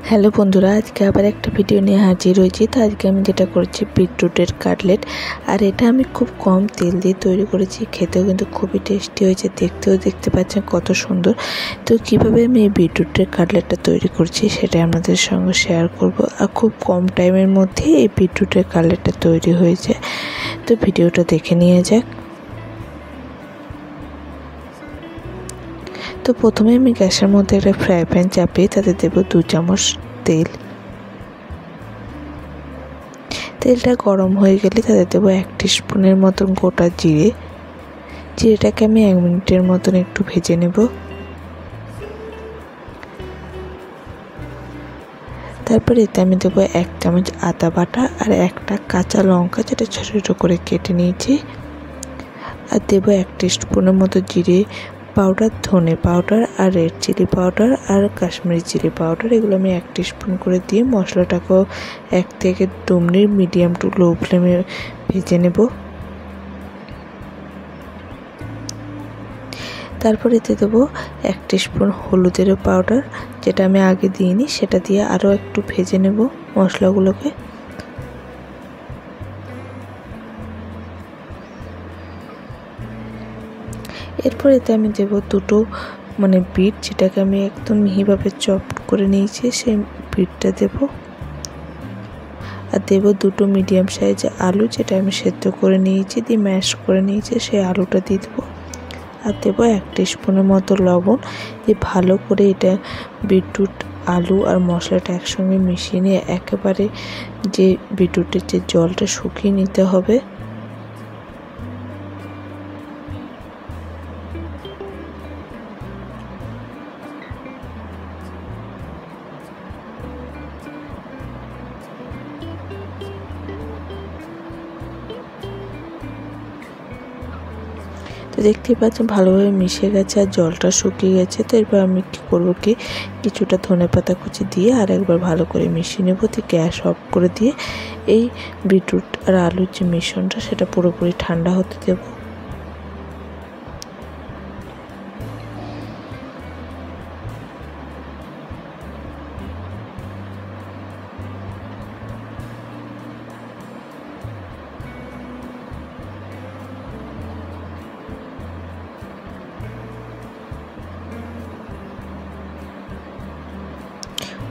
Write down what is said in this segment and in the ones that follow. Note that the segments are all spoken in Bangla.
হ্যালো বন্ধুরা, আজকে আবার একটা ভিডিও নিয়ে হাজির হয়েছি। তো আজকে আমি যেটা করছি বিটরুটের কাটলেট, আর এটা আমি খুব কম তেল দিয়ে তৈরি করেছি। খেতেও কিন্তু খুবই টেস্টি হয়েছে, দেখতেও দেখতে পাচ্ছেন কত সুন্দর। তো কিভাবে আমি এই বিটরুটের কাটলেটটা তৈরি করছি সেটা আপনাদের সঙ্গে শেয়ার করব। আর খুব কম টাইমের মধ্যে এই বিটরুটের কাটলেটটা তৈরি হয়েছে। তো ভিডিওটা দেখে নিয়ে যাক। তো প্রথমে আমি গ্যাসের মধ্যে একটা ফ্রাই প্যান চাপিয়ে তাতে দেবো 2 চামচ তেল। তেলটা গরম হয়ে গেলে তাতে দেবো 1 টিস্পুনের মতন গোটা জিরেটাকে আমি 1 মিনিটের মতন একটু ভেজে নেব। তারপর এতে আমি দেবো 1 চামচ আদা বাটা আর একটা কাঁচা লঙ্কা, যেটা ছোটো ছোটো করে কেটে নিয়েছি। আর দেবো 1 টিস্পুনের মতো জিরে পাউডার, ধনে পাউডার আর রেড চিলি পাউডার আর কাশ্মীরি চিলি পাউডার। এগুলো আমি 1 টিস্পুন করে দিয়ে মশলাটাকেও 1 থেকে 2 মিনিট মিডিয়াম টু লো ফ্লেমে ভেজে নেব। তারপর এতে দেবো 1 টিস্পুন হলুদের পাউডার, যেটা আমি আগে দিইনি, সেটা দিয়ে আরও একটু ভেজে নেব মশলাগুলোকে। এরপর এতে আমি দেবো 2টো বিট, যেটাকে আমি একদম মিহিভাবে চপ করে নিয়েছি, সেই বিটটা দেব। আর দেবো 2টো মিডিয়াম সাইজের আলু, যেটা আমি সেদ্ধ করে নিয়েছি, দিয়ে ম্যাশ করে নিয়েছি, সেই আলুটা দিয়ে দেবো। আর দেবো 1 টিস্পুনের মতো লবণ। দিয়ে ভালো করে এটা বিটরুট, আলু আর মশলাটা একসঙ্গে মিশিয়ে নিয়ে একেবারে যে বিটরুটের যে জলটা শুকিয়ে নিতে হবে। তো দেখতেই পাচ্ছেন ভালোভাবে মিশে গেছে আর জলটা শুকিয়ে গেছে। তো এরপর আমি কী করবো, কিছুটা ধনেপাতা কুচি দিয়ে আর একবার ভালো করে মিশিয়ে নেব। দিয়ে গ্যাস অফ করে দিয়ে এই বিটরুট আর আলুর যে মিশ্রণটা সেটা পুরোপুরি ঠান্ডা হতে দেবো।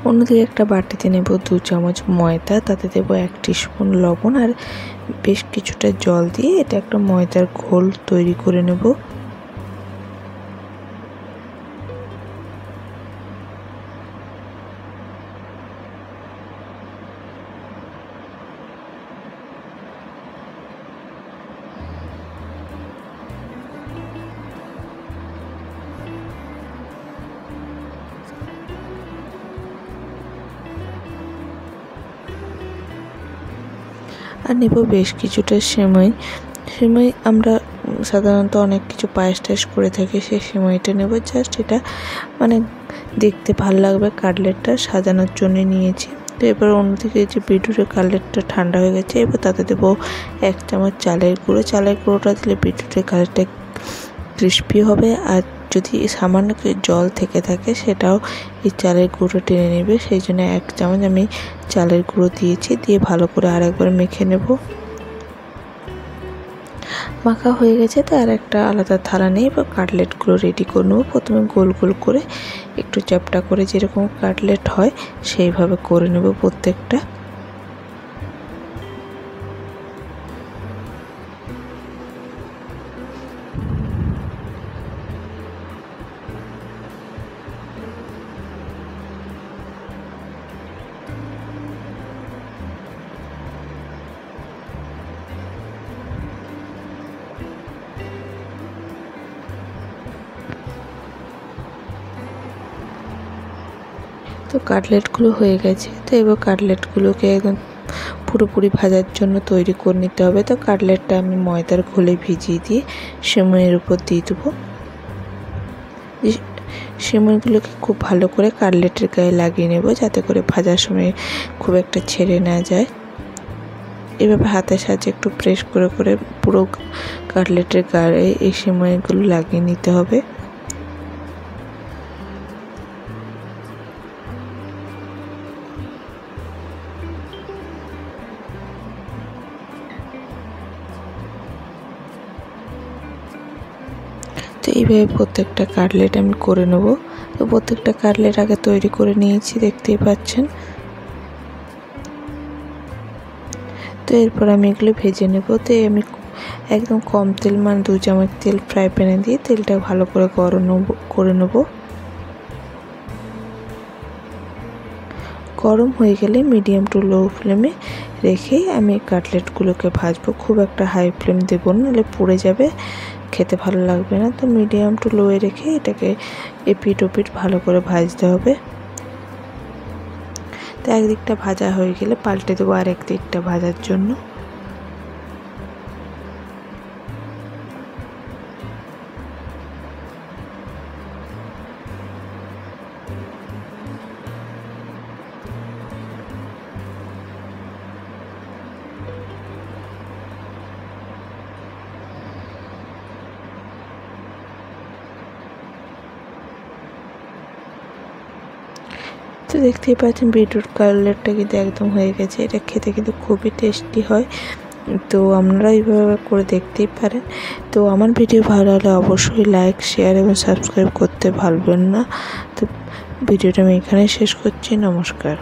অন্যদিকে একটা বাটিতে নেব 2 চামচ ময়দা, তাতে দেবো 1 টিস্পুন লবণ আর বেশ কিছুটা জল দিয়ে এটা একটা ময়দার ঘোল তৈরি করে নেব। আর নেব বেশ কিছুটা সেমাই। আমরা সাধারণত অনেক কিছু পায়েস টায়েস করে থাকি, সেই সেমাইটা নেব। জাস্ট এটা দেখতে ভালো লাগবে, কাটলেটটা সাজানোর জন্য নিয়েছি। তো এবার অন্যদিকে যে বিটরুটের কাটলেটটা ঠান্ডা হয়ে গেছে, এবার তাতে দেবো 1 চামচ চালের গুঁড়োটা দিলে বিটরুটের কাটলেটটা ক্রিস্পি হবে। আর যদি সামান্য জল থেকে থাকে সেটাও এই চালের গুঁড়ো টেনে নেবে, সেই জন্য 1 চামচ আমি চালের গুঁড়ো দিয়েছি। দিয়ে ভালো করে আরেকবার মেখে নেব। মাখা হয়ে গেছে, তো আর একটা আলাদা থালা নিয়ে এবার কাটলেটগুলো রেডি করে নেবো। প্রথমে গোল গোল করে একটু চ্যাপ্টা করে যেরকম কাটলেট হয় সেইভাবে করে নেব প্রত্যেকটা। তো কাটলেটগুলো হয়ে গেছে। তো এবার কাটলেটগুলোকে একদম পুরোপুরি ভাজার জন্য তৈরি করে নিতে হবে। তো কাটলেটটা আমি ময়দার ঘোলে ভিজিয়ে দিয়ে সেমাইয়ের উপর দিয়ে দেবো। সেমাইগুলোকে খুব ভালো করে কাটলেটের গায়ে লাগিয়ে নেব, যাতে করে ভাজার সময় খুব একটা ছেড়ে না যায়। এভাবে হাতের সাহায্যে একটু প্রেস করে করে পুরো কাটলেটের গায়ে এই সেমাইগুলো লাগিয়ে নিতে হবে। এইভাবে প্রত্যেকটা কাটলেট আমি করে নেব। তো প্রত্যেকটা কাটলেট আগে তৈরি করে নিয়েছি, দেখতেই পাচ্ছেন। তো এরপর আমি এগুলো ভেজে নেব। তো আমি একদম কম তেল, মানে 2 চামচ তেল ফ্রাই প্যানে দিয়ে তেলটা ভালো করে গরম করে নেব। গরম হয়ে গেলে মিডিয়াম টু লো ফ্লেমে রেখে আমি কাটলেটগুলোকে ভাজবো। খুব একটা হাই ফ্লেম দেবো না, নাহলে পুড়ে যাবে, খেতে ভালো লাগবে না। তো মিডিয়াম টু লোয়ে রেখে এটাকে এপিট ওপিট ভালো করে ভাজতে হবে। তো একদিকটা ভাজা হয়ে গেলে পাল্টে দেবো আরেক দিকটা ভাজার জন্য। তো দেখতেই পাচ্ছেন বিটরুট কাটলেটটা কিন্তু একদম হয়ে গেছে। এটা খেতে কিন্তু খুবই টেস্টি হয়। তো আপনারা এইভাবে করে দেখতেই পারেন। তো আমার ভিডিও ভালো হলে অবশ্যই লাইক, শেয়ার এবং সাবস্ক্রাইব করতে ভুলবেন না। তো ভিডিওটা আমি এখানেই শেষ করছি। নমস্কার।